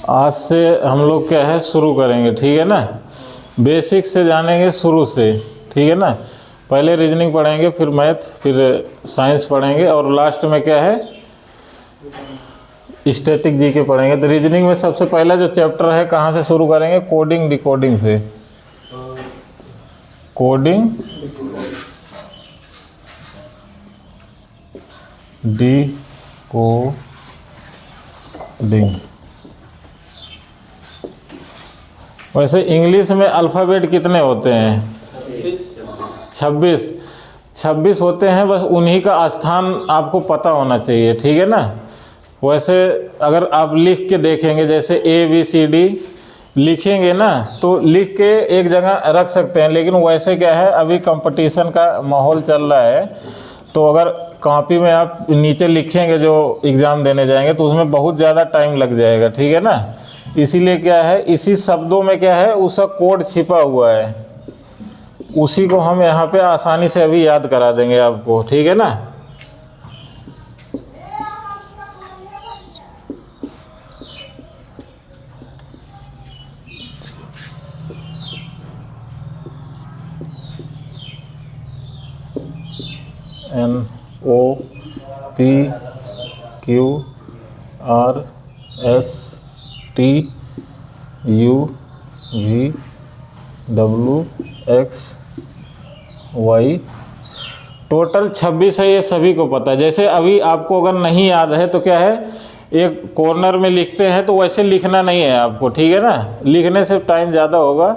आज से हम लोग क्या है शुरू करेंगे, ठीक है ना। बेसिक से जानेंगे शुरू से, ठीक है ना। पहले रीजनिंग पढ़ेंगे, फिर मैथ, फिर साइंस पढ़ेंगे, और लास्ट में क्या है स्टैटिक जीके पढ़ेंगे। तो रीजनिंग में सबसे पहला जो चैप्टर है कहाँ से शुरू करेंगे, कोडिंग डिकोडिंग से। Coding decoding. वैसे इंग्लिश में अल्फ़ाबेट कितने होते हैं? 26 होते हैं। बस उन्हीं का स्थान आपको पता होना चाहिए, ठीक है ना। वैसे अगर आप लिख के देखेंगे, जैसे ABCD लिखेंगे ना, तो लिख के एक जगह रख सकते हैं, लेकिन वैसे क्या है अभी कंपटीशन का माहौल चल रहा है, तो अगर कॉपी में आप नीचे लिखेंगे जो एग्ज़ाम देने जाएंगे तो उसमें बहुत ज़्यादा टाइम लग जाएगा, ठीक है ना। इसीलिए क्या है, इसी शब्दों में क्या है उसका कोड छिपा हुआ है, उसी को हम यहाँ पे आसानी से अभी याद करा देंगे आपको, ठीक है ना। NOPQRSTUVWXY टोटल 26 है, ये सभी को पता है। जैसे अभी आपको अगर नहीं याद है तो क्या है, एक कॉर्नर में लिखते हैं, तो वैसे लिखना नहीं है आपको, ठीक है ना। लिखने से टाइम ज़्यादा होगा,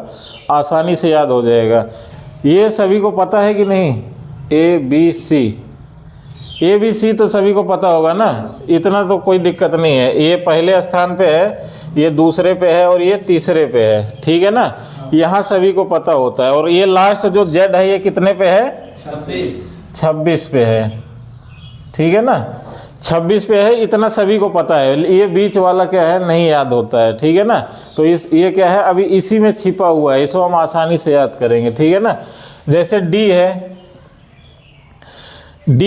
आसानी से याद हो जाएगा। ये सभी को पता है कि नहीं? ABC तो सभी को पता होगा ना, इतना तो कोई दिक्कत नहीं है। ये पहले स्थान पे है, ये दूसरे पे है, और ये तीसरे पे है, ठीक है ना। यहाँ सभी को पता होता है। और ये लास्ट जो Z है, ये कितने पे है? 26 पे है, ठीक है ना। 26 पे है, इतना सभी को पता है। ये बीच वाला क्या है नहीं याद होता है, ठीक है ना। तो ये क्या है अभी इसी में छिपा हुआ है, इसको हम आसानी से याद करेंगे, ठीक है ना। जैसे D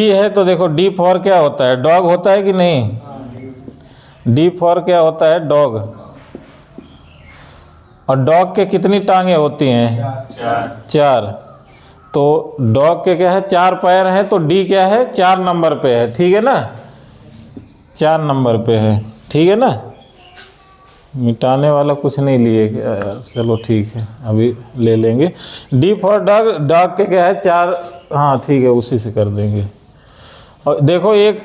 है तो देखो D फॉर क्या होता है, डॉग होता है कि नहीं? D फॉर क्या होता है, डॉग। और डॉग के कितनी टांगे होती हैं? 4। तो डॉग के क्या है 4 पैर हैं, तो D क्या है 4 नंबर पे है, ठीक है ना। 4 नंबर पे है, ठीक है ना। मिटाने वाला कुछ नहीं लिए क्या यार, चलो ठीक है अभी ले लेंगे। D फॉर डॉग, डॉग के क्या है 4, हाँ ठीक है उसी से कर देंगे। और देखो एक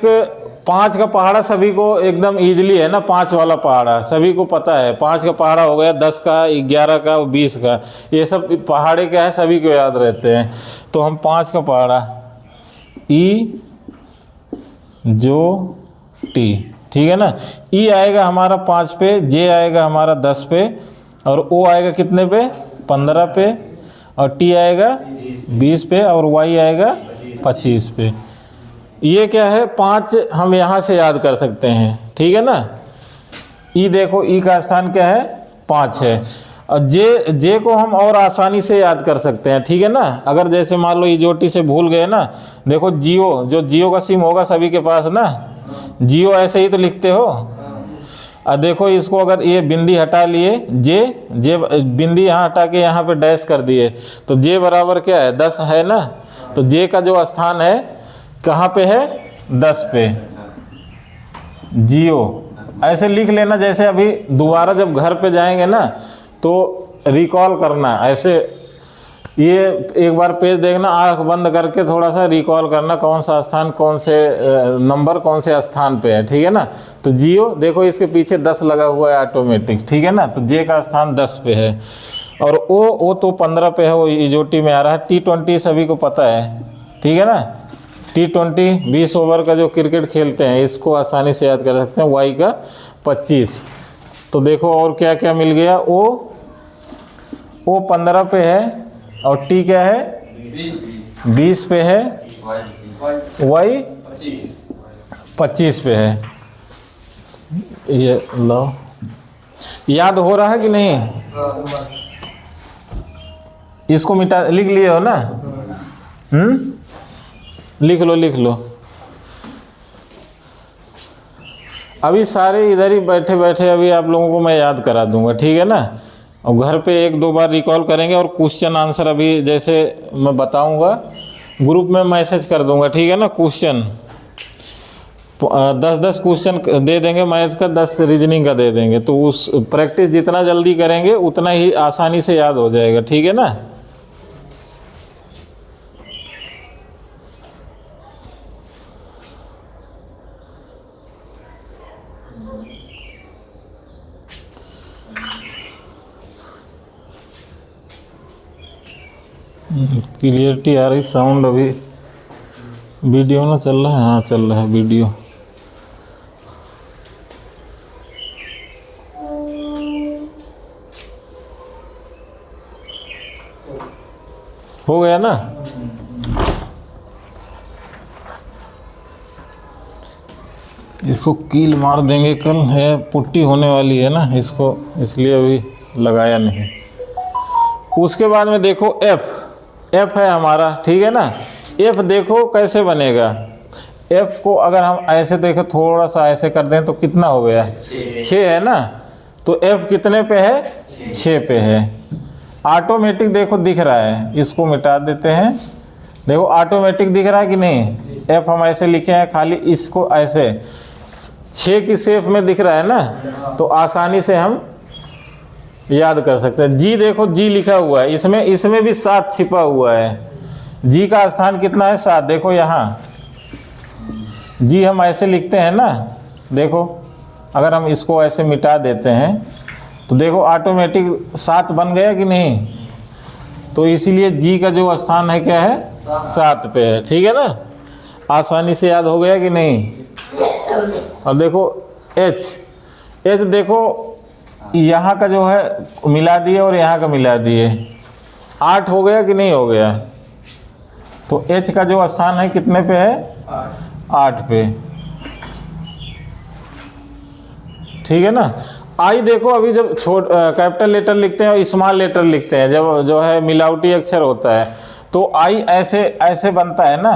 5 का पहाड़ा सभी को एकदम इजीली है ना, 5 वाला पहाड़ा सभी को पता है। 5 का पहाड़ा हो गया, 10 का, 11 का, 20 का, ये सब पहाड़े क्या है सभी को याद रहते हैं। तो हम 5 का पहाड़ा EJOT, ठीक है ना। E आएगा हमारा 5 पे, J आएगा हमारा 10 पे, और O आएगा कितने पे? 15 पे, और T आएगा 20 पे, और Y आएगा 25 पे। ये क्या है 5 हम यहाँ से याद कर सकते हैं, ठीक है ना। E देखो E का स्थान क्या है 5 है। और J को हम और आसानी से याद कर सकते हैं, ठीक है ना। अगर जैसे मान लो EJOT से भूल गए ना, देखो जियो का सिम होगा सभी के पास ना, जियो ऐसे ही तो लिखते हो। और देखो इसको अगर ये बिंदी हटा लिए, जे बिंदी यहाँ हटा के यहाँ पे डैश कर दिए, तो J बराबर क्या है 10 है ना। तो J का जो स्थान है कहाँ पे है 10 पे, जियो ऐसे लिख लेना। जैसे अभी दोबारा जब घर पे जाएंगे ना तो रिकॉल करना ऐसे, ये एक बार पेज देखना, आंख बंद करके थोड़ा सा रिकॉल करना कौन सा स्थान, कौन से नंबर कौन से स्थान पे है, ठीक है ना। तो जियो देखो इसके पीछे 10 लगा हुआ है ऑटोमेटिक, ठीक है ना। तो J का स्थान 10 पे है, और ओ तो 15 पे है, वो EJOT में आ रहा है। T20 सभी को पता है, ठीक है ना। T20 20 ओवर का जो क्रिकेट खेलते हैं, इसको आसानी से याद कर सकते हैं। Y का 25। तो देखो और क्या क्या मिल गया, O 15 पे है, और T क्या है 20 पे है, Y 25 पे है। ये लो याद हो रहा है कि नहीं? इसको मिटा लिख लिए हो ना? लिख लो। अभी सारे इधर ही बैठे बैठे अभी आप लोगों को मैं याद करा दूंगा, ठीक है ना। और घर पे 1-2 बार रिकॉल करेंगे और क्वेश्चन आंसर अभी जैसे मैं बताऊंगा ग्रुप में मैसेज कर दूंगा, ठीक है ना। क्वेश्चन 10-10 क्वेश्चन दे देंगे, मैथ का 10 रीजनिंग का दे देंगे, तो उस प्रैक्टिस जितना जल्दी करेंगे उतना ही आसानी से याद हो जाएगा, ठीक है ना। क्लियरिटी आ रही, साउंड अभी वीडियो ना चल रहा है, हाँ चल रहा है वीडियो। हो गया ना। इसको कील मार देंगे, कल है पुट्टी होने वाली है ना इसको, इसलिए अभी लगाया नहीं। उसके बाद में देखो एफ है हमारा, ठीक है ना। एफ देखो कैसे बनेगा। एफ को अगर हम ऐसे देखें, थोड़ा सा ऐसे कर दें तो कितना हो गया, 6 है ना। तो एफ कितने पे है, 6 पे है। ऑटोमेटिक देखो दिख रहा है, इसको मिटा देते हैं। देखो ऑटोमेटिक दिख रहा है कि नहीं। एफ हम ऐसे लिखे हैं, खाली इसको ऐसे 6 की शेप में दिख रहा है ना, तो आसानी से हम याद कर सकते हैं। जी देखो, जी लिखा हुआ है, इसमें भी 7 छिपा हुआ है। जी का स्थान कितना है, 7। देखो यहाँ जी हम ऐसे लिखते हैं ना, देखो अगर हम इसको ऐसे मिटा देते हैं तो देखो ऑटोमेटिक 7 बन गया कि नहीं। तो इसीलिए जी का जो स्थान है क्या है, 7 पे है, ठीक है ना। आसानी से याद हो गया कि नहीं। और देखो एच देखो यहाँ का जो है मिला दिए और यहाँ का मिला दिए, 8 हो गया कि नहीं हो गया। तो एच का जो स्थान है कितने पे है, 8 पे, ठीक है ना। आई देखो अभी जब कैपिटल लेटर लिखते हैं और स्मॉल लेटर लिखते हैं, जब जो है मिलावटी अक्षर होता है, तो आई ऐसे बनता है ना,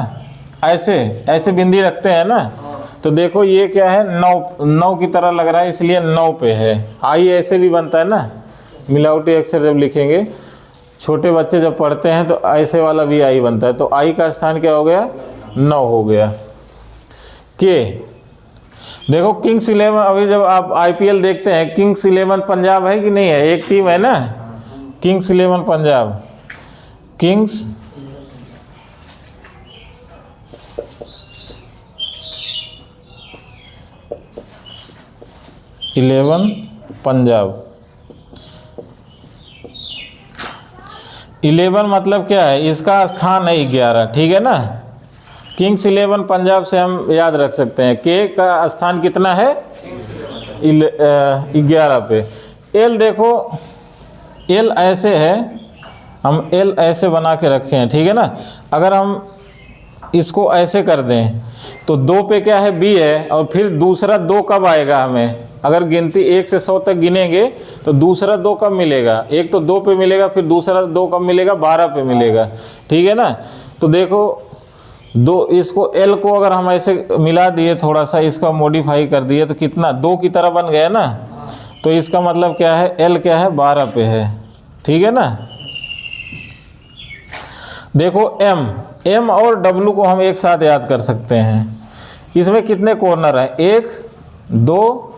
ऐसे बिंदी रखते हैं ना। तो देखो ये क्या है, 9 की तरह लग रहा है, इसलिए 9 पे है। आई ऐसे भी बनता है ना, मिलावटी अक्षर जब लिखेंगे, छोटे बच्चे जब पढ़ते हैं तो ऐसे वाला भी आई बनता है। तो आई का स्थान क्या हो गया, 9 हो गया। के देखो किंग्स 11, अभी जब आप आईपीएल देखते हैं, किंग्स 11 पंजाब है कि नहीं है, एक टीम है ना, किंग्स 11 पंजाब। किंग्स 11 पंजाब। 11 मतलब क्या है, इसका स्थान है 11, ठीक है ना। किंग्स 11 पंजाब से हम याद रख सकते हैं। के का स्थान कितना है, 11 पे। एल देखो, एल ऐसे है, हम एल ऐसे बना के रखे हैं, ठीक है ना। अगर हम इसको ऐसे कर दें तो 2 पे क्या है, बी है। और फिर दूसरा 2 कब आएगा, हमें अगर गिनती 1 से 100 तक गिनेंगे तो दूसरा 2 कब मिलेगा, एक तो 2 पे मिलेगा, फिर दूसरा 2 कब मिलेगा, 12 पे मिलेगा, ठीक है ना। तो देखो 2, इसको एल को अगर हम ऐसे मिला दिए, थोड़ा सा इसका मॉडिफाई कर दिए, तो कितना 2 की तरह बन गया ना। तो इसका मतलब क्या है, एल क्या है, 12 पे है, ठीक है ना। देखो एम और डब्लू को हम एक साथ याद कर सकते हैं। इसमें कितने कॉर्नर हैं, 1 2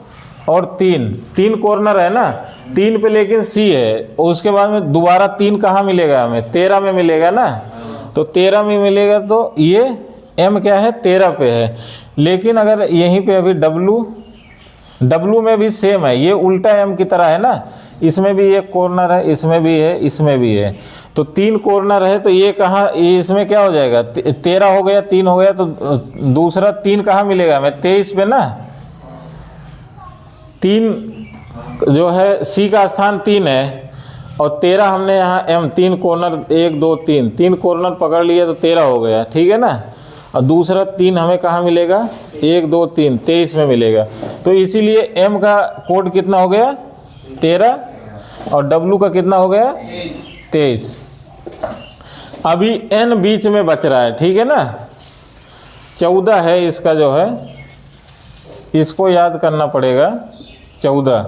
और 3 कॉर्नर है ना, 3 पे लेकिन सी है। उसके बाद में दोबारा 3 कहाँ मिलेगा, हमें 13 में मिलेगा ना। तो 13 में मिलेगा, तो ये एम क्या है, 13 पे है। लेकिन अगर यहीं पे अभी डब्लू में भी सेम है, ये उल्टा एम की तरह है ना। इसमें भी एक कॉर्नर है, इसमें भी है, इसमें भी है। तो 3 कॉर्नर है, तो ये कहाँ, इसमें क्या हो जाएगा, 13 हो गया, 3 हो गया, तो दूसरा 3 कहाँ मिलेगा हमें, 23 पे ना। 3 जो है सी का स्थान 3 है, और 13 हमने यहाँ एम, 3 कॉर्नर, 1 2 3 कॉर्नर पकड़ लिए तो 13 हो गया, ठीक है ना। और दूसरा 3 हमें कहाँ मिलेगा, 1 2 3 23 में मिलेगा। तो इसीलिए एम का कोड कितना हो गया, 13, और डब्लू का कितना हो गया, 23। अभी एन बीच में बच रहा है, ठीक है ना। 14 है इसका जो है, इसको याद करना पड़ेगा 14।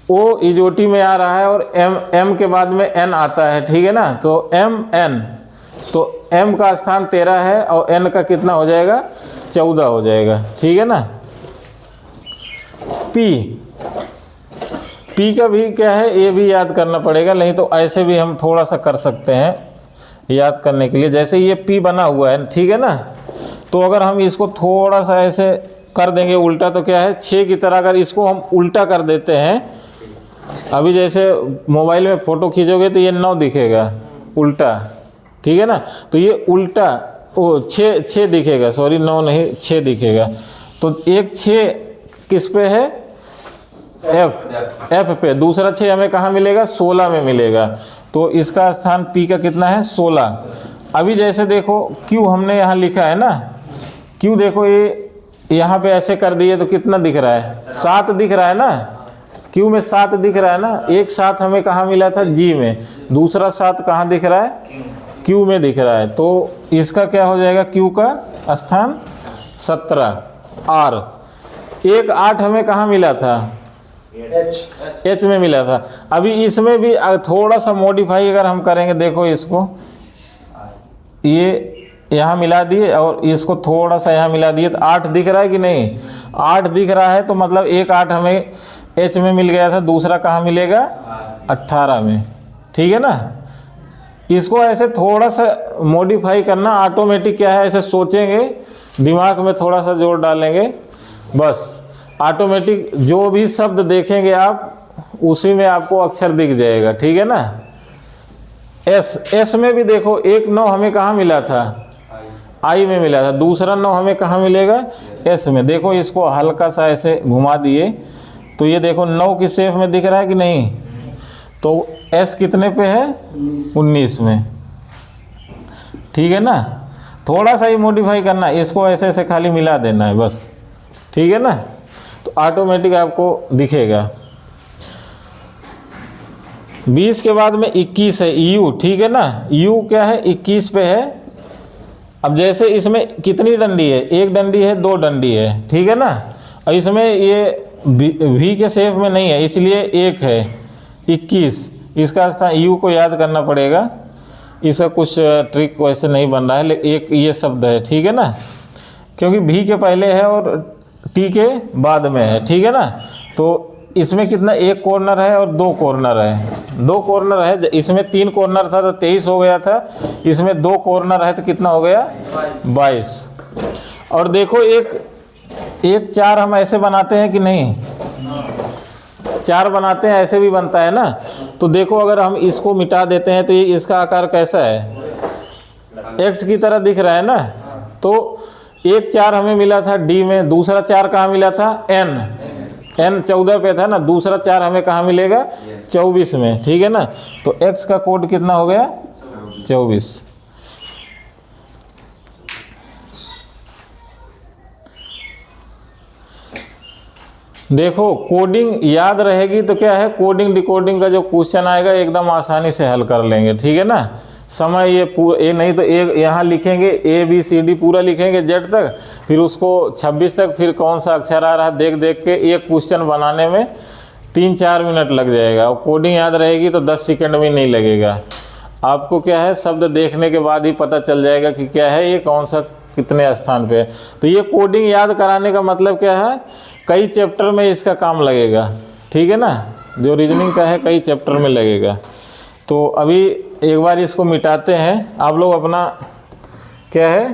ओ इजोटी में आ रहा है और m के बाद में n आता है, ठीक है ना, तो mn, तो m का स्थान 13 है और n का कितना हो जाएगा 14 हो जाएगा, ठीक है ना। p का भी क्या है, ये भी याद करना पड़ेगा, नहीं तो ऐसे भी हम थोड़ा सा कर सकते हैं याद करने के लिए। जैसे ये p बना हुआ है, ठीक है ना, तो अगर हम इसको थोड़ा सा ऐसे कर देंगे उल्टा तो क्या है 6 की तरह, अगर इसको हम उल्टा कर देते हैं, अभी जैसे मोबाइल में फ़ोटो खींचोगे तो ये 9 दिखेगा उल्टा, ठीक है ना, तो ये उल्टा ओ 6 दिखेगा, सॉरी 9 नहीं 6 दिखेगा। तो एक 6 किस पे है, F पे, दूसरा 6 हमें कहाँ मिलेगा 16 में मिलेगा, तो इसका स्थान P का कितना है 16। अभी जैसे देखो Q हमने यहाँ लिखा है ना, Q देखो ये यहाँ पे ऐसे कर दिए तो कितना दिख रहा है 7 दिख रहा है ना, Q में 7 दिख रहा है ना, एक 7 हमें कहाँ मिला था G में, दूसरा 7 कहाँ दिख रहा है Q में दिख रहा है, तो इसका क्या हो जाएगा Q का स्थान 17। R एक 8 हमें कहाँ मिला था H में मिला था। अभी इसमें भी थोड़ा सा मॉडिफाई अगर हम करेंगे, देखो इसको ये यहाँ मिला दिए और इसको थोड़ा सा यहाँ मिला दिए तो 8 दिख रहा है कि नहीं, 8 दिख रहा है, तो मतलब एक 8 हमें H में मिल गया था, दूसरा कहाँ मिलेगा 18 में, ठीक है ना। इसको ऐसे थोड़ा सा मॉडिफाई करना, ऑटोमेटिक क्या है ऐसे सोचेंगे, दिमाग में थोड़ा सा जोर डालेंगे, बस ऑटोमेटिक जो भी शब्द देखेंगे आप उसी में आपको अक्षर दिख जाएगा, ठीक है ना। एस में भी देखो एक 9 हमें कहाँ मिला था आई में मिला था, दूसरा 9 हमें कहाँ मिलेगा एस में। देखो इसको हल्का सा ऐसे घुमा दिए तो ये देखो 9 की शेप में दिख रहा है कि नहीं, तो एस कितने पे है 19 में, ठीक है ना। थोड़ा सा ही मॉडिफाई करना, इसको ऐसे ऐसे खाली मिला देना है बस, ठीक है ना, तो ऑटोमेटिक आपको दिखेगा। 20 के बाद में 21 है यू, ठीक है ना, यू क्या है 21 पे है। अब जैसे इसमें कितनी डंडी है, एक डंडी है, 2 डंडी है, ठीक है ना, और इसमें ये वी के शेप में नहीं है इसलिए एक है 21, इसका स्थान यू को याद करना पड़ेगा, इसका कुछ ट्रिक वैसे नहीं बन रहा है, लेकिन एक ये शब्द है, ठीक है ना, क्योंकि भी के पहले है और टी के बाद में है, ठीक है ना। तो इसमें कितना एक कॉर्नर है और 2 कॉर्नर है, 2 कॉर्नर है, इसमें 3 कॉर्नर था तो 23 हो गया था, इसमें 2 कॉर्नर है तो कितना हो गया 22। और देखो एक 4 हम ऐसे बनाते हैं कि नहीं, 4 बनाते हैं, ऐसे भी बनता है ना। तो देखो अगर हम इसको मिटा देते हैं तो ये इसका आकार कैसा है एक्स की तरह दिख रहा है ना। तो एक 4 हमें मिला था डी में, दूसरा 4 कहाँ मिला था एन 14 पे था ना, दूसरा 4 हमें कहाँ मिलेगा 24 में, ठीक है ना। तो x का कोड कितना हो गया 24। देखो कोडिंग याद रहेगी तो क्या है, कोडिंग डिकोडिंग का जो क्वेश्चन आएगा एकदम आसानी से हल कर लेंगे, ठीक है ना। समय ये नहीं तो एक यहाँ लिखेंगे ABCD पूरा लिखेंगे Z तक, फिर उसको 26 तक, फिर कौन सा अक्षर आ रहा है देख देख के एक क्वेश्चन बनाने में 3-4 मिनट लग जाएगा। और कोडिंग याद रहेगी तो 10 सेकंड भी नहीं लगेगा। आपको क्या है शब्द देखने के बाद ही पता चल जाएगा कि क्या है ये कौन सा कितने स्थान पे है। तो ये कोडिंग याद कराने का मतलब क्या है, कई चैप्टर में इसका काम लगेगा, ठीक है ना। जो रीजनिंग का है कई चैप्टर में लगेगा। तो अभी एक बार इसको मिटाते हैं, आप लोग अपना क्या है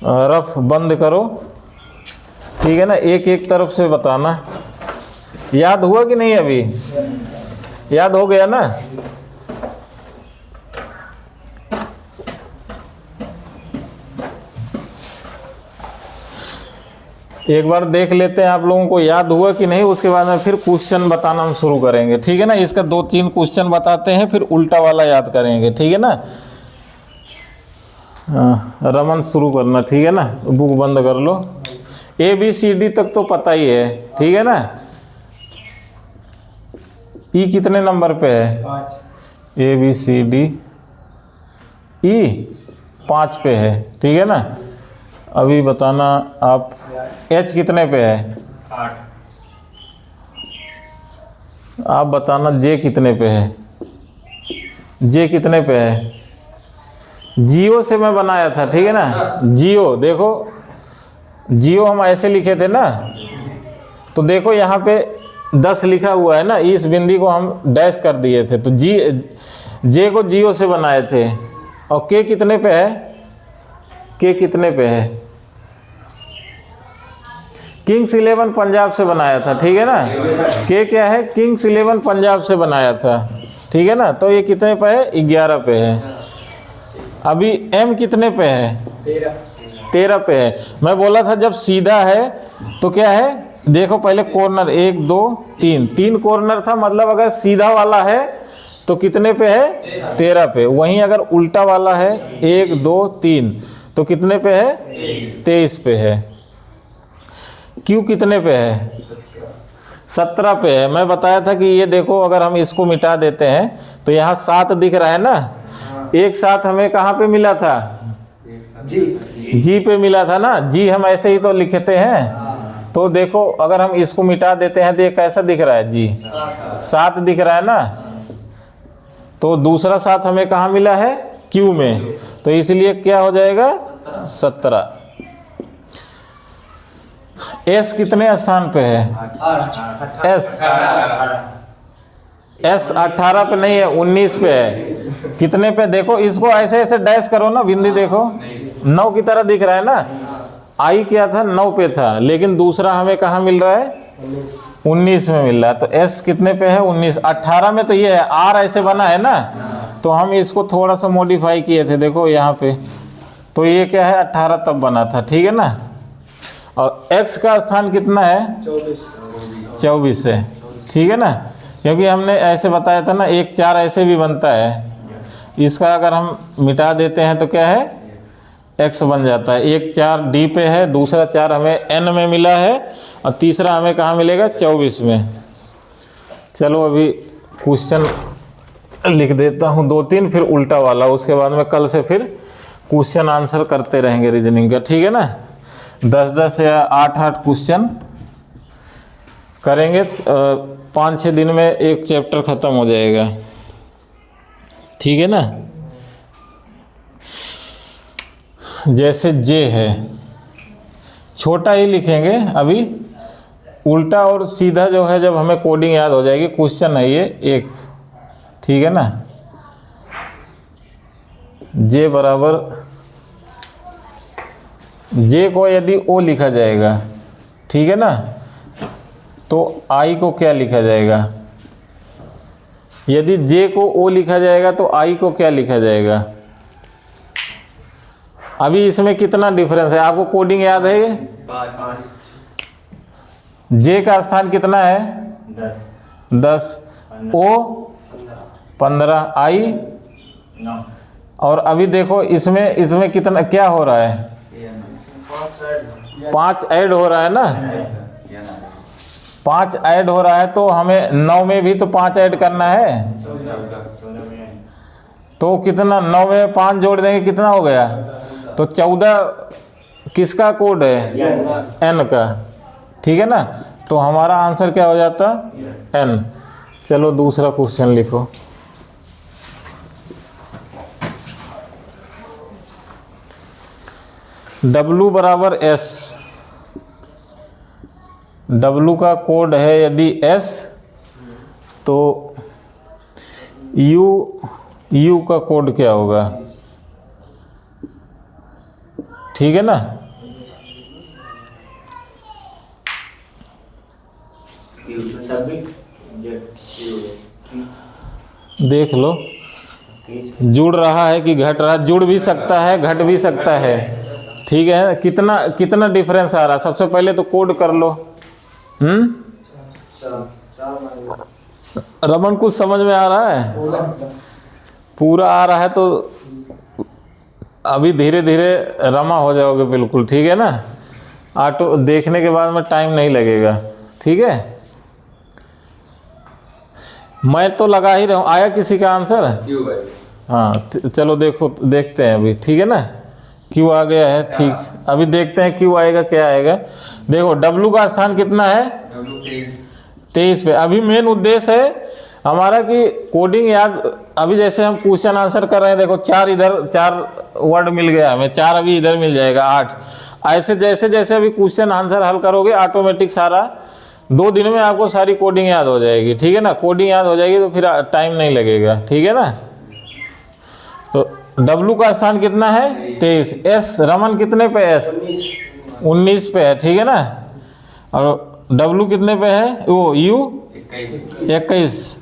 रफ बंद करो, ठीक है ना, एक एक तरफ से बताना। याद हुआ कि नहीं, अभी याद हो गया ना। एक बार देख लेते हैं आप लोगों को याद हुआ कि नहीं, उसके बाद में फिर क्वेश्चन बताना हम शुरू करेंगे, ठीक है ना। इसका 2-3 क्वेश्चन बताते हैं, फिर उल्टा वाला याद करेंगे, ठीक है ना। रमन शुरू करना, ठीक है ना, बुक बंद कर लो। ABCD तक तो पता ही है, ठीक है ना। ई कितने नंबर पे है 5, ABCD ई 5 पे है, ठीक है ना। अभी बताना आप, एच कितने पे है? 8। आप बताना जे कितने पे है? जे कितने पे है? जियो से मैं बनाया था, ठीक है ना। जियो देखो, जियो हम ऐसे लिखे थे ना, तो देखो यहाँ पे 10 लिखा हुआ है ना, इस बिंदी को हम डैश कर दिए थे, तो जे को जियो से बनाए थे। और के कितने पे है? के कितने पे है? किंग्स 11 पंजाब से बनाया था, ठीक है ना। के क्या है? किंग्स 11 पंजाब से बनाया था, ठीक है ना। तो ये कितने पे है? 11 पे है। अभी एम कितने पे है? 13 पे है। मैं बोला था जब सीधा है तो क्या है, देखो पहले कॉर्नर 1 2 3 कॉर्नर था, मतलब अगर सीधा वाला है तो कितने पे है? 13 पे। वहीं अगर उल्टा वाला है 1 2 3 तो कितने पे है? 23 पे है। क्यू कितने पे है? 17 पे है। मैं बताया था कि ये देखो, अगर हम इसको मिटा देते हैं तो यहाँ 7 दिख रहा है ना, एक साथ हमें कहाँ पे मिला था? जी पे मिला था ना। जी हम ऐसे ही तो लिखते हैं, तो देखो अगर हम इसको मिटा देते हैं तो ये कैसा दिख रहा है? जी 7 दिख रहा है ना। तो दूसरा 7 हमें कहाँ मिला है? क्यू में, तो इसलिए क्या हो जाएगा? 17। एस कितने स्थान पे है? एस 18 पे नहीं है, 19 पे है। कितने पे? देखो इसको ऐसे ऐसे डैश करो ना, बिंदी देखो 9 की तरह दिख रहा है ना। आई क्या था? 9 पे था, लेकिन दूसरा हमें कहाँ मिल रहा है? 19 में मिल रहा है। तो एस कितने पे है? 19। 18 में तो ये है, आर ऐसे बना है ना, तो हम इसको थोड़ा सा मॉडिफाई किए थे, देखो यहाँ पे। तो ये क्या है? 18 तब बना था, ठीक है ना। और x का स्थान कितना है? 24 है, ठीक है ना। क्योंकि हमने ऐसे बताया था ना, 1 4 ऐसे भी बनता है। इसका अगर हम मिटा देते हैं तो क्या है? x बन जाता है। 1 4 डी पे है, दूसरा 4 हमें n में मिला है, और तीसरा हमें कहाँ मिलेगा? 24 में। चलो अभी क्वेश्चन लिख देता हूँ 2-3, फिर उल्टा वाला, उसके बाद में कल से फिर क्वेश्चन आंसर करते रहेंगे रीजनिंग का, ठीक है ना। 10-10 या 8-8 क्वेश्चन करेंगे, 5-6 दिन में एक चैप्टर ख़त्म हो जाएगा, ठीक है ना। जैसे जे है, छोटा ही लिखेंगे अभी, उल्टा और सीधा जो है जब हमें कोडिंग याद हो जाएगी। क्वेश्चन है ये एक, ठीक है ना। जे बराबर, जे को यदि ओ लिखा जाएगा, ठीक है ना, तो आई को क्या लिखा जाएगा? यदि जे को ओ लिखा जाएगा तो आई को क्या लिखा जाएगा? अभी इसमें कितना डिफरेंस है? आपको कोडिंग याद है? ये 5। जे का स्थान कितना है? 10, ओ 15, आई 9। और अभी देखो इसमें कितना क्या हो रहा है? 5 ऐड हो रहा है ना। 5 ऐड हो रहा है, तो हमें 9 में भी तो 5 ऐड करना है। तो कितना? 9 में 5 जोड़ देंगे, कितना हो गया? तो 14 किसका कोड है? एन का, ठीक है ना। तो हमारा आंसर क्या हो जाता? एन। चलो दूसरा क्वेश्चन लिखो। W बराबर S, W का कोड है यदि S, तो U का कोड क्या होगा? ठीक है ना। देख लो जुड़ रहा है कि घट रहा है? जुड़ भी सकता है, घट भी सकता है, ठीक है। कितना डिफरेंस आ रहा है? सबसे पहले तो कोड कर लो। रमन कुछ समझ में आ रहा है? पूरा आ रहा है तो अभी धीरे धीरे रमा हो जाओगे बिल्कुल, ठीक है ना। ऑटो देखने के बाद में टाइम नहीं लगेगा, ठीक है। मैं तो लगा ही रहा हूँ। आया किसी का आंसर? हाँ चलो देखते हैं अभी, ठीक है ना। क्यू आ गया है, ठीक। अभी देखते हैं क्यू आएगा क्या आएगा। देखो डब्लू का स्थान कितना है, 23 पे। अभी मेन उद्देश्य है हमारा कि कोडिंग याद, अभी जैसे हम क्वेश्चन आंसर कर रहे हैं, देखो 4 इधर 4 वर्ड मिल गया हमें, 4 अभी इधर मिल जाएगा, 8। ऐसे जैसे जैसे अभी क्वेश्चन आंसर हल करोगे ऑटोमेटिक सारा 2 दिन में आपको सारी कोडिंग याद हो जाएगी, ठीक है ना। कोडिंग याद हो जाएगी तो फिर टाइम नहीं लगेगा, ठीक है ना। तो डब्लू का स्थान कितना है, 23। एस रमन कितने पे, एस 19 पे है, ठीक है ना। और डब्लू कितने पे है, वो यू 21।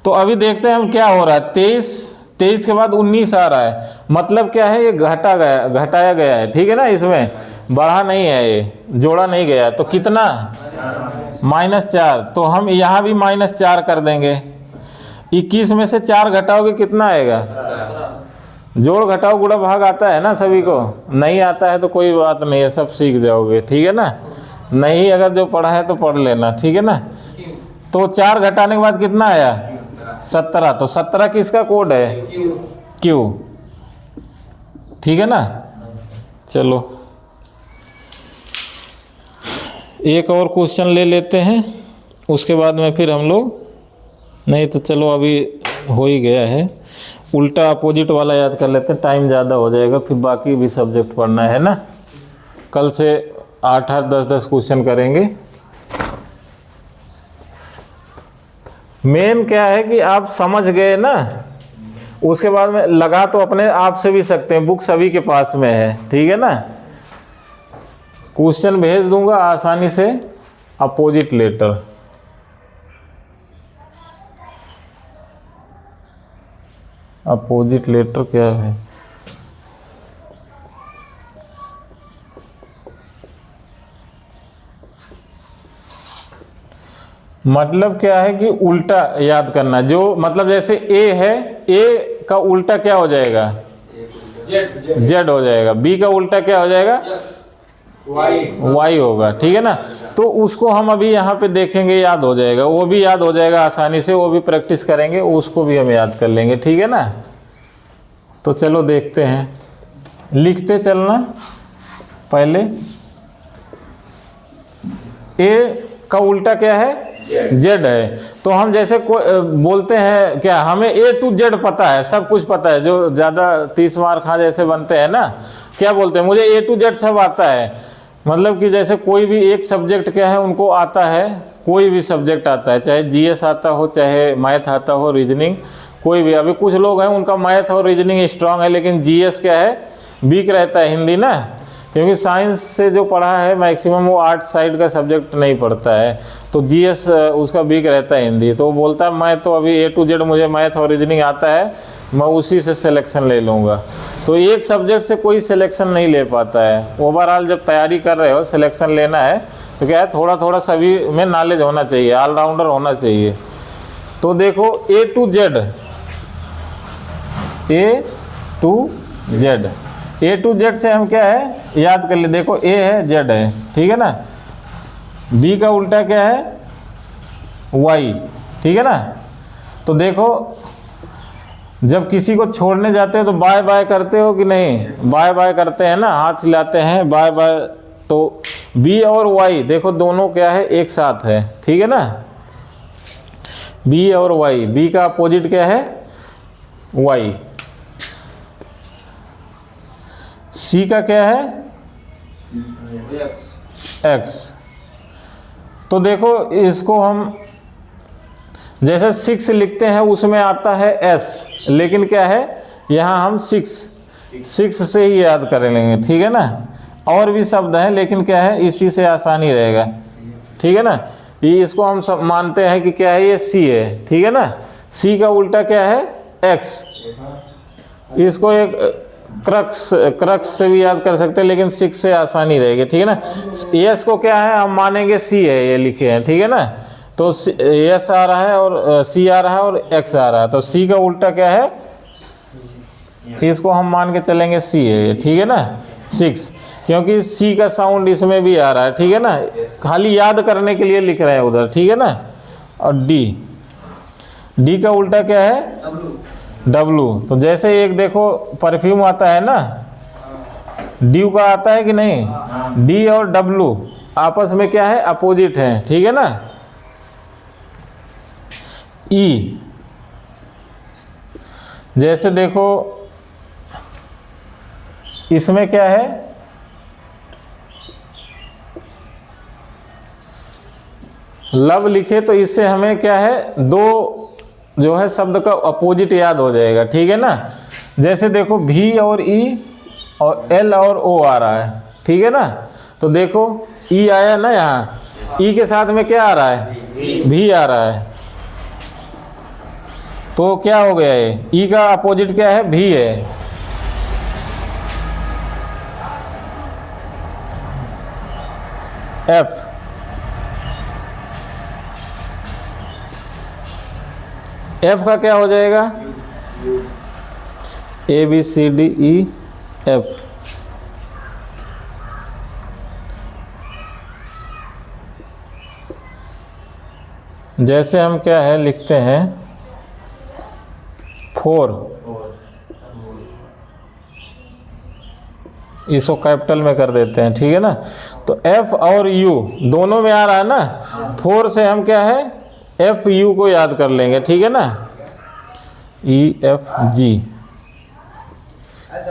तो अभी देखते हैं हम क्या हो रहा है। 23 के बाद 19 आ रहा है, मतलब क्या है, ये घटाया गया है, ठीक है ना। इसमें बढ़ा नहीं है, ये जोड़ा नहीं गया। तो कितना, -4। तो हम यहाँ भी -4 कर देंगे। 21 में से 4 घटाओगे कितना आएगा, जोड़ घटाओ गुणा भाग आता है ना सभी को। नहीं आता है तो कोई बात नहीं है, सब सीख जाओगे, ठीक है ना। नहीं अगर जो पढ़ा है तो पढ़ लेना, ठीक है ना। तो 4 घटाने के बाद कितना आया, 17। तो 17 किसका कोड है, क्यू, ठीक है ना। चलो एक और क्वेश्चन ले लेते हैं, उसके बाद में फिर हम लोग, नहीं तो चलो अभी हो ही गया है, उल्टा अपोजिट वाला याद कर लेते हैं, टाइम ज़्यादा हो जाएगा, फिर बाकी भी सब्जेक्ट पढ़ना है ना। कल से 8-8, 10-10 क्वेश्चन करेंगे। मेन क्या है कि आप समझ गए ना, उसके बाद में लगा तो अपने आप से भी सकते हैं, बुक सभी के पास में है, ठीक है ना। क्वेश्चन भेज दूंगा आसानी से, अपोजिट लेटर। अपोजिट लेटर क्या है, मतलब क्या है कि उल्टा याद करना। जो मतलब जैसे ए है, ए का उल्टा क्या हो जाएगा, जेड हो जाएगा। बी का उल्टा क्या हो जाएगा, वाई होगा, ठीक है ना। तो उसको हम अभी यहाँ पे देखेंगे, याद हो जाएगा, वो भी याद हो जाएगा आसानी से, वो भी प्रैक्टिस करेंगे, उसको भी हम याद कर लेंगे, ठीक है ना। तो चलो देखते हैं, लिखते चलना। पहले ए का उल्टा क्या है, जेड है। तो हम जैसे बोलते हैं क्या, हमें A to Z पता है, सब कुछ पता है। जो ज़्यादा 30 मार्क हाँ जैसे बनते हैं ना, क्या बोलते हैं, मुझे A to Z सब आता है। मतलब कि जैसे कोई भी एक सब्जेक्ट क्या है उनको आता है, कोई भी सब्जेक्ट आता है, चाहे GS आता हो, चाहे मैथ आता हो, रीजनिंग, कोई भी। अभी कुछ लोग हैं उनका मैथ और रीजनिंग स्ट्रांग है, लेकिन GS क्या है, वीक रहता है, हिंदी ना। क्योंकि साइंस से जो पढ़ा है मैक्सिमम वो आर्ट साइड का सब्जेक्ट नहीं पढ़ता है, तो GS उसका वीक रहता है हिंदी। तो वो बोलता है मैं तो अभी A to Z मुझे मैथ और रीजनिंग आता है, मैं उसी से सिलेक्शन ले लूँगा। तो एक सब्जेक्ट से कोई सिलेक्शन नहीं ले पाता है। ओवरऑल जब तैयारी कर रहे हो, सिलेक्शन लेना है, तो क्या है, थोड़ा थोड़ा सभी में नॉलेज होना चाहिए, ऑलराउंडर होना चाहिए। तो देखो A to Z, A to Z, A to Z से हम क्या है याद कर ले। देखो A है, Z है, ठीक है ना। B का उल्टा क्या है, Y, ठीक है ना। तो देखो जब किसी को छोड़ने जाते हो तो बाय बाय करते हो कि नहीं, बाय बाय करते हैं ना, हाथ हिलाते हैं, बाय बाय। तो B और Y देखो दोनों क्या है, एक साथ है, ठीक है ना। B और Y, B का अपोजिट क्या है, Y। C का क्या है, X। तो देखो इसको हम जैसे 6 लिखते हैं उसमें आता है S, लेकिन क्या है यहाँ हम 6 से ही याद कर लेंगे, ठीक है ना। और भी शब्द हैं लेकिन क्या है इसी से आसानी रहेगा, ठीक है ना। ये इसको हम सब मानते हैं कि क्या है, ये C है, ठीक है ना। C का उल्टा क्या है, X। इसको एक क्रक्स से भी याद कर सकते हैं, लेकिन 6 से आसानी रहेगी, ठीक है ना। S को क्या है, हम मानेंगे C है, ये लिखे हैं, ठीक है ना। तो S आ रहा है और C आ रहा है और X आ रहा है, तो C का उल्टा क्या है, इसको हम मान के चलेंगे C है, ठीक है ना, 6। क्योंकि C का साउंड इसमें भी आ रहा है, ठीक है ना। खाली याद करने के लिए लिख रहे हैं उधर, ठीक है ना। और D का उल्टा क्या है, W। तो जैसे एक देखो परफ्यूम आता है ना, ड्यू का आता है कि नहीं, डी और डब्लू आपस में क्या है, अपोजिट है, ठीक है ना। ई, जैसे देखो इसमें क्या है, लव लिखे तो इससे हमें क्या है, दो जो है शब्द का अपोजिट याद हो जाएगा, ठीक है ना। जैसे देखो भी और ई और एल और ओ आ रहा है, ठीक है ना। तो देखो ई आया ना, यहाँ ई के साथ में क्या आ रहा है, भी आ रहा है, तो क्या हो गया ये, ई का अपोजिट क्या है, भी है। एफ, एफ का क्या हो जाएगा, A B C D E F. जैसे हम क्या है लिखते हैं 4, इसको कैपिटल में कर देते हैं, ठीक है ना। तो एफ और यू दोनों में आ रहा है ना, 4 से हम क्या है एफ यू को याद कर लेंगे, ठीक है ना। ई एफ जी,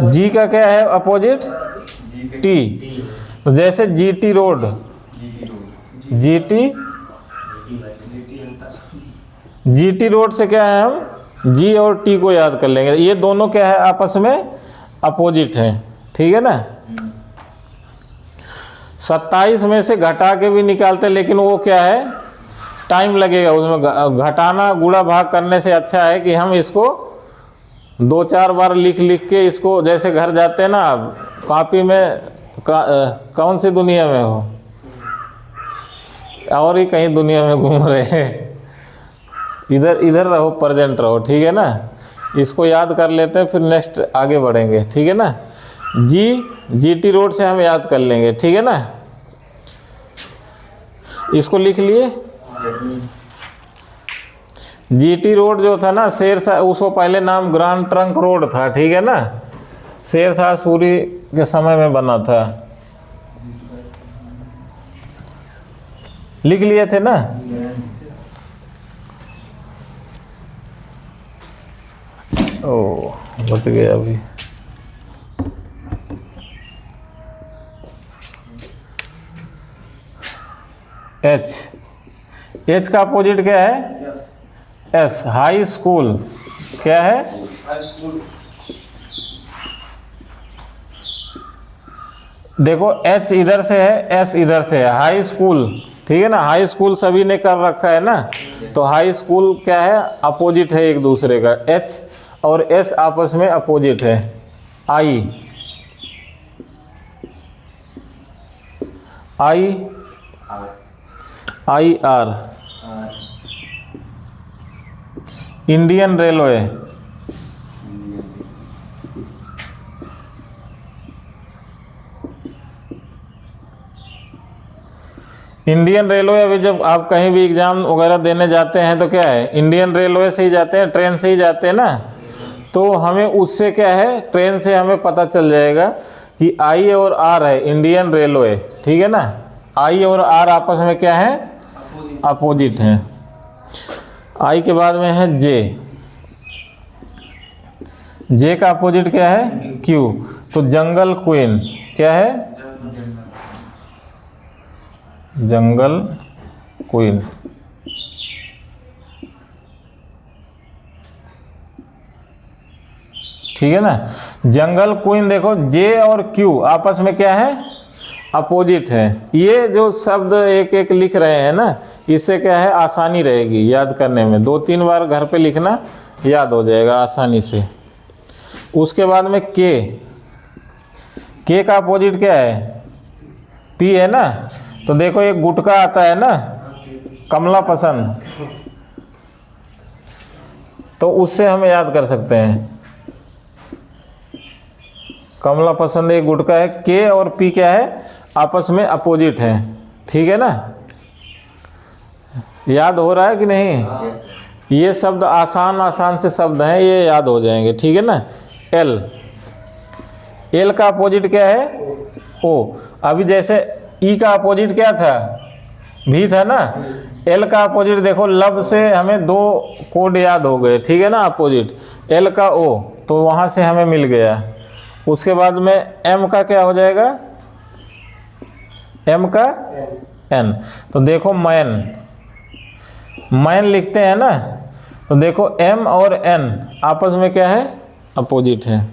जी का क्या है अपोजिट, टी। तो जैसे G T road, G T road से क्या है, हम जी और टी को याद कर लेंगे, ये दोनों क्या है आपस में अपोजिट हैं, ठीक है ना। 27 में से घटा के भी निकालते, लेकिन वो क्या है टाइम लगेगा उसमें, घटाना गुणा भाग करने से अच्छा है कि हम इसको 2-4 बार लिख के इसको, जैसे घर जाते हैं ना कॉपी में, कौन सी दुनिया में हो और ही कहीं दुनिया में घूम रहे हैं, इधर रहो, प्रेजेंट रहो, ठीक है ना। इसको याद कर लेते हैं, फिर नेक्स्ट आगे बढ़ेंगे, ठीक है ना। जी टी रोड से हम याद कर लेंगे, ठीक है ना। इसको लिख लिए, जीटी रोड जो था ना शेरशाह, उसको पहले नाम ग्रांड ट्रंक रोड था, ठीक है ना, शेरशाह सूरी के समय में बना था, लिख लिए थे ना। ओ बच गया अभी। एच का अपोजिट क्या है, एस, हाई स्कूल क्या है, देखो एच इधर से है, एस इधर से है, हाई स्कूल, ठीक है ना। हाई स्कूल सभी ने कर रखा है ना, तो हाई स्कूल क्या है अपोजिट है एक दूसरे का, एच और एस आपस में अपोजिट है। I R, Indian railway, Indian railway अभी जब आप कहीं भी एग्ज़ाम वगैरह देने जाते हैं तो क्या है, इंडियन रेलवे से ही जाते हैं, ट्रेन से ही जाते हैं ना, तो हमें उससे क्या है, ट्रेन से हमें पता चल जाएगा कि आई और आर है इंडियन रेलवे, ठीक है ना। आई और आर आपस में क्या है, अपोजिट हैं। आई के बाद में है जे का अपोजिट क्या है, क्यू, तो जंगल क्वीन क्या है, जंगल क्वीन, ठीक है ना। जंगल क्वीन देखो जे और क्यू आपस में क्या है, अपोजिट है। ये जो शब्द एक एक लिख रहे हैं ना, इससे क्या है आसानी रहेगी याद करने में, 2-3 बार घर पे लिखना, याद हो जाएगा आसानी से। उसके बाद में के का अपोजिट क्या है, पी है ना, तो देखो एक गुटखा आता है ना, कमला पसंद, तो उससे हम याद कर सकते हैं, कमला पसंद एक गुटखा है। के और पी क्या है, आपस में अपोजिट हैं, ठीक है ना। याद हो रहा है कि नहीं, ये शब्द आसान से शब्द हैं, ये याद हो जाएंगे, ठीक है ना। एल का अपोजिट क्या है? ओ। अभी जैसे ई का अपोजिट क्या था? भी था ना। एल का अपोजिट देखो, लब से हमें 2 कोड याद हो गए, ठीक है ना, अपोजिट। एल का ओ, तो वहाँ से हमें मिल गया। उसके बाद में एम का क्या हो जाएगा? एम का एन। तो देखो मैन, मैन लिखते हैं ना, तो देखो एम और एन आपस में क्या है? अपोजिट है।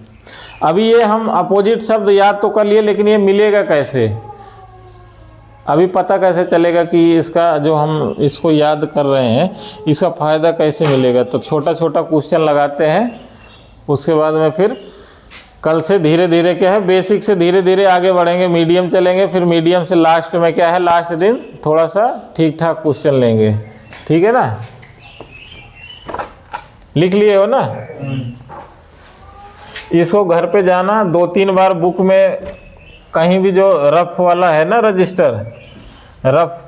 अभी ये हम अपोजिट शब्द याद तो कर लिए, लेकिन ये मिलेगा कैसे? अभी पता कैसे चलेगा कि इसका जो हम इसको याद कर रहे हैं, इसका फ़ायदा कैसे मिलेगा? तो छोटा छोटा क्वेश्चन लगाते हैं, उसके बाद में फिर कल से धीरे धीरे क्या है, बेसिक से धीरे धीरे आगे बढ़ेंगे, मीडियम चलेंगे, फिर मीडियम से लास्ट में क्या है, लास्ट दिन थोड़ा सा ठीक ठाक क्वेश्चन लेंगे, ठीक है ना? लिख लिए हो ना? इसको घर पे जाना 2-3 बार बुक में कहीं भी जो रफ वाला है ना रजिस्टर, रफ,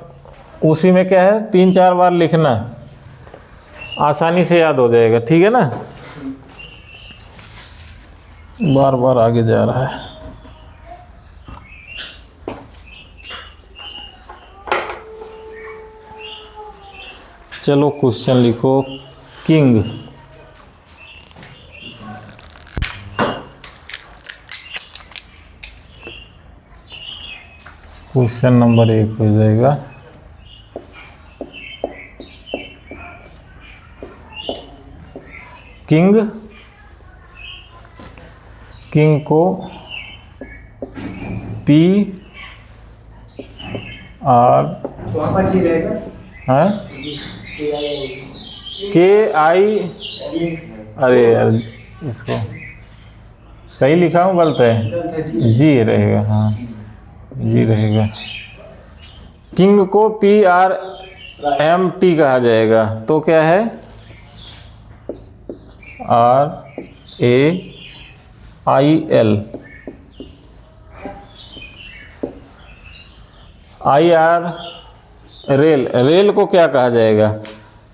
उसी में क्या है 3-4 बार लिखना, आसानी से याद हो जाएगा, ठीक है ना? बार बार आगे जा रहा है। चलो क्वेश्चन लिखो, किंग। क्वेश्चन नंबर 1 हो जाएगा, किंग। किंग को पी आर है के आई, अरे यार इसको सही लिखा हूँ, गलत है? जी रहेगा, हाँ जी रहेगा। किंग को पी आर एम टी कहा जाएगा, तो क्या है? R A I L, I R rail. Rail को क्या कहा जाएगा?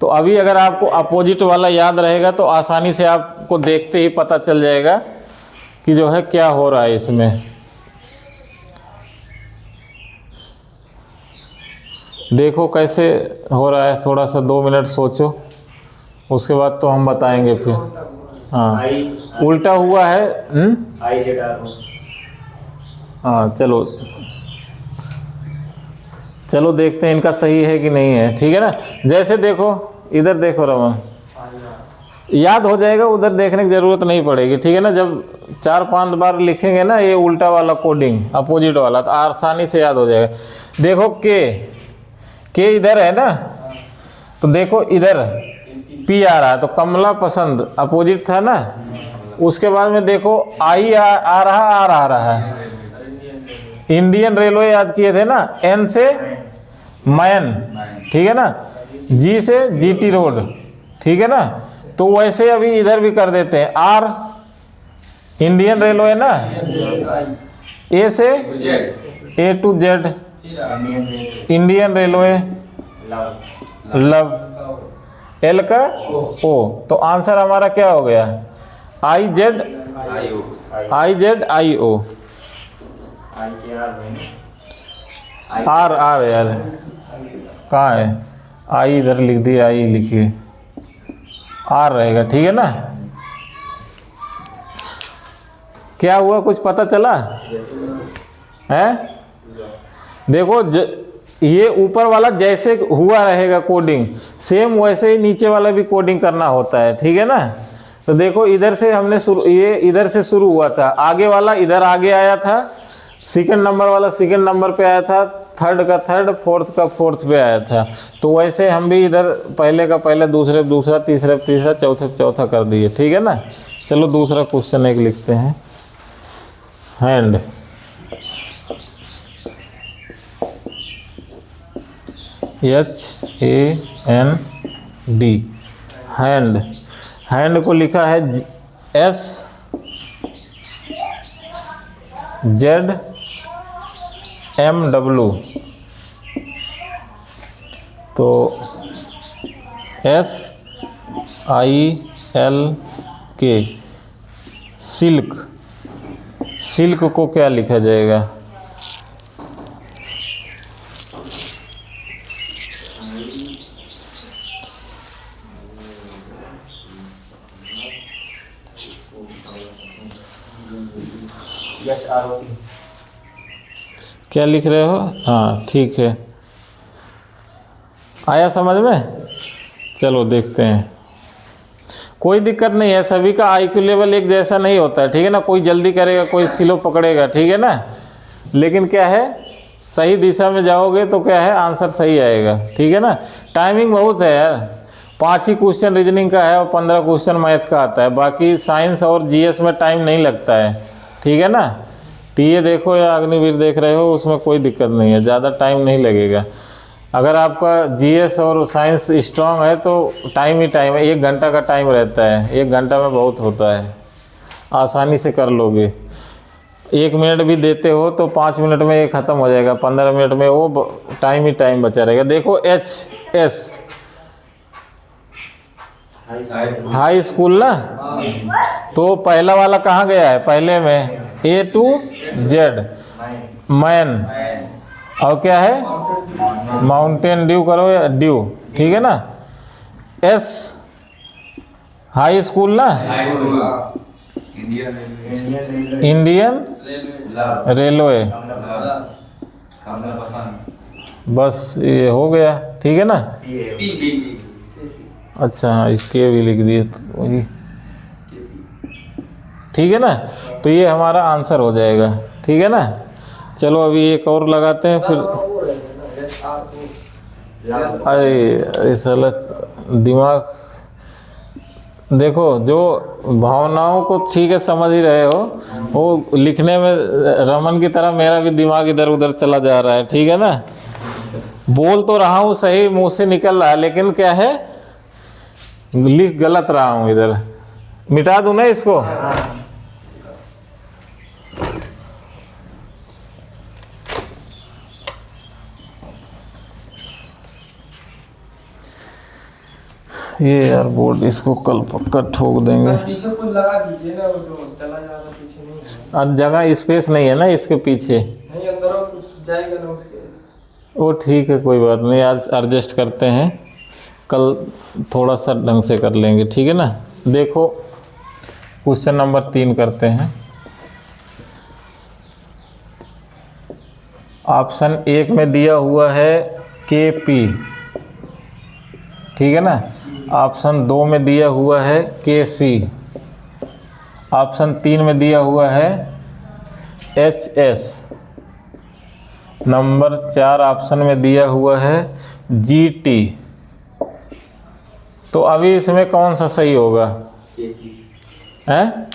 तो अभी अगर आपको अपोजिट वाला याद रहेगा तो आसानी से आपको देखते ही पता चल जाएगा कि जो है क्या हो रहा है इसमें। देखो कैसे हो रहा है, थोड़ा सा 2 मिनट सोचो, उसके बाद तो हम बताएंगे फिर। हाँ, उल्टा हुआ है। हाँ चलो चलो देखते हैं इनका सही है कि नहीं है, ठीक है ना? जैसे देखो, इधर देखो रमन, याद हो जाएगा, उधर देखने की ज़रूरत नहीं पड़ेगी, ठीक है ना? जब 4-5 बार लिखेंगे ना ये उल्टा वाला कोडिंग, अपोजिट वाला, तो आसानी से याद हो जाएगा। देखो के इधर है ना, तो देखो इधर पी आ रहा है, तो कमला पसंद अपोजिट था ना। उसके बाद में देखो आई आ रहा है, इंडियन रेलवे याद किए थे ना, एन से मैन, ठीक है ना, जी से जीटी रोड, ठीक है ना? तो वैसे अभी इधर भी कर देते हैं, आर इंडियन रेलवे ना, ए से A to Z Indian railway, love, L का ओ, तो आंसर हमारा क्या हो गया? I Z I O, are यार कहाँ है? आई इधर लिख दिया, आई लिखिए, आर रहेगा, ठीक है ना? क्या हुआ, कुछ पता चला है? देखो ये ऊपर वाला जैसे हुआ रहेगा कोडिंग, सेम वैसे ही नीचे वाला भी कोडिंग करना होता है, ठीक है ना? तो देखो इधर से हमने ये इधर से शुरू हुआ था, आगे वाला इधर आगे आया था, सेकंड नंबर वाला सेकंड नंबर पे आया था, थर्ड का थर्ड, फोर्थ का फोर्थ पे आया था। तो वैसे हम भी इधर पहले का पहले, दूसरे दूसरा, तीसरा तीसरा, चौथा चौथा कर दिए, ठीक है ना? चलो दूसरा क्वेश्चन एक लिखते हैं, हैंड। HAND, hand. हैंड को लिखा है SZMW, तो SILK, सिल्क, सिल्क को क्या लिखा जाएगा? क्या लिख रहे हो? हाँ ठीक है, आया समझ में? चलो देखते हैं। कोई दिक्कत नहीं है, सभी का आईक्यू लेवल एक जैसा नहीं होता है, ठीक है ना। कोई जल्दी करेगा, कोई स्लो पकड़ेगा, ठीक है ना। लेकिन क्या है, सही दिशा में जाओगे तो क्या है, आंसर सही आएगा, ठीक है ना। टाइमिंग बहुत है यार, 5 ही क्वेश्चन रीजनिंग का है और 15 क्वेश्चन मैथ का आता है। बाकी साइंस और जीएस में टाइम नहीं लगता है, ठीक है ना। टीए देखो या अग्निवीर देख रहे हो, उसमें कोई दिक्कत नहीं है, ज़्यादा टाइम नहीं लगेगा। अगर आपका जीएस और साइंस स्ट्रांग है तो टाइम ही टाइम है, 1 घंटा का टाइम रहता है, 1 घंटा में बहुत होता है, आसानी से कर लोगे। 1 मिनट भी देते हो तो 5 मिनट में ये ख़त्म हो जाएगा, 15 मिनट में वो टाइम ही टाइम बचा रहेगा। देखो HS हाई स्कूल ना, तो पहला वाला कहाँ गया है, पहले में A to Z मैन, और क्या है माउंटेन ड्यू, करो या ड्यू, ठीक है ना। S हाई स्कूल ना, इंडियन रेलवे, बस ये हो गया, ठीक है ना। अच्छा हाँ, इसके भी लिख दिए तो वही, ठीक है ना। तो ये हमारा आंसर हो जाएगा, ठीक है ना। चलो अभी एक और लगाते हैं फिर। अरे साला दिमाग, देखो जो भावनाओं को ठीक है समझ ही रहे हो, वो लिखने में रमन की तरह मेरा भी दिमाग इधर उधर चला जा रहा है, ठीक है ना। बोल तो रहा हूँ सही, मुंह से निकल रहा है, लेकिन क्या है लिख गलत रहा हूँ इधर। मिटा दूं ना इसको? ये यार बोर्ड, इसको कल पक्का ठोक देंगे। पीछे कुछ लगा दीजिए ना, वो जो चला जा रहा पीछे नहीं है। अब जगह स्पेस नहीं है ना इसके पीछे, नहीं अंदर और कुछ जाएगा ना उसके। वो ठीक है कोई बात नहीं, आज एडजस्ट करते हैं, कल थोड़ा सा ढंग से कर लेंगे, ठीक है ना। देखो क्वेश्चन नंबर 3 करते हैं। ऑप्शन 1 में दिया हुआ है KP, ठीक है ना। ऑप्शन 2 में दिया हुआ है KC, ऑप्शन 3 में दिया हुआ है HS, नंबर 4 ऑप्शन में दिया हुआ है GT। तो अभी इसमें कौन सा सही होगा, हैं?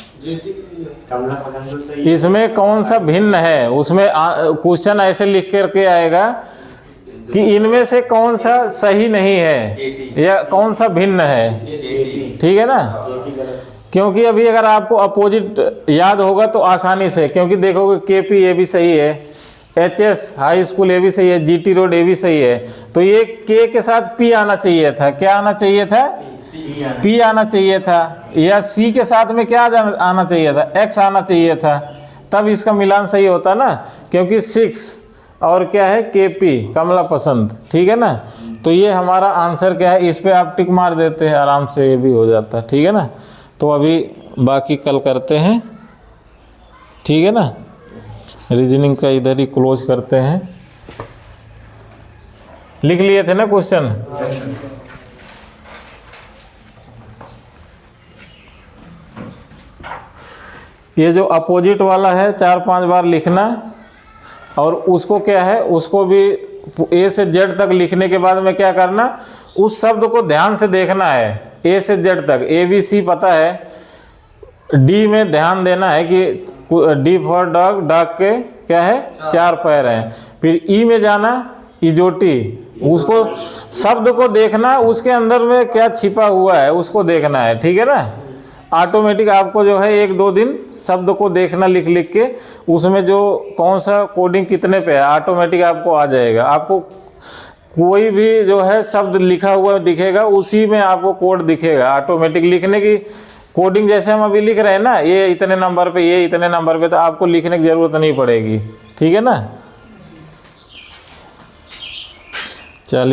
इसमें कौन सा भिन्न है, उसमें क्वेश्चन ऐसे लिख करके आएगा कि इनमें से कौन सा सही नहीं है या कौन सा भिन्न है, ठीक है ना। क्योंकि अभी अगर आपको अपोजिट याद होगा तो आसानी से, क्योंकि देखोगे KP ये भी सही है, HS हाई स्कूल ये भी सही है, GT रोड ये भी सही है, तो ये K के साथ P आना चाहिए था। क्या आना चाहिए था? P आना चाहिए था। या C के साथ में क्या आना चाहिए था? X आना चाहिए था, तब इसका मिलान सही होता ना। क्योंकि 6 और क्या है KP कमला पसंद, ठीक है ना। तो ये हमारा आंसर क्या है, इस पे आप टिक मार देते हैं आराम से, ये भी हो जाता है, ठीक है ना। तो अभी बाकी कल करते हैं, ठीक है ना। रीजनिंग का इधर ही क्लोज करते हैं। लिख लिए थे ना क्वेश्चन? ये जो अपोजिट वाला है 4-5 बार लिखना, और उसको क्या है, उसको भी A से Z तक लिखने के बाद में क्या करना, उस शब्द को ध्यान से देखना है। A से Z तक ABC पता है, D में ध्यान देना है कि D फॉर डॉग, डॉग के क्या है 4 पैर हैं। फिर E में जाना, इजोटी, उसको शब्द को देखना, उसके अंदर में क्या छिपा हुआ है उसको देखना है, ठीक है ना। ऑटोमेटिक आपको जो है 1-2 दिन शब्द को देखना, लिख लिख के उसमें जो कौन सा कोडिंग कितने पे है ऑटोमेटिक आपको आ जाएगा। आपको कोई भी जो है शब्द लिखा हुआ दिखेगा, उसी में आपको कोड दिखेगा ऑटोमेटिक। लिखने की कोडिंग जैसे हम अभी लिख रहे हैं ना, ये इतने नंबर पे, ये इतने नंबर पे, तो आपको लिखने की ज़रूरत नहीं पड़ेगी। ठीक है ना। चलिए।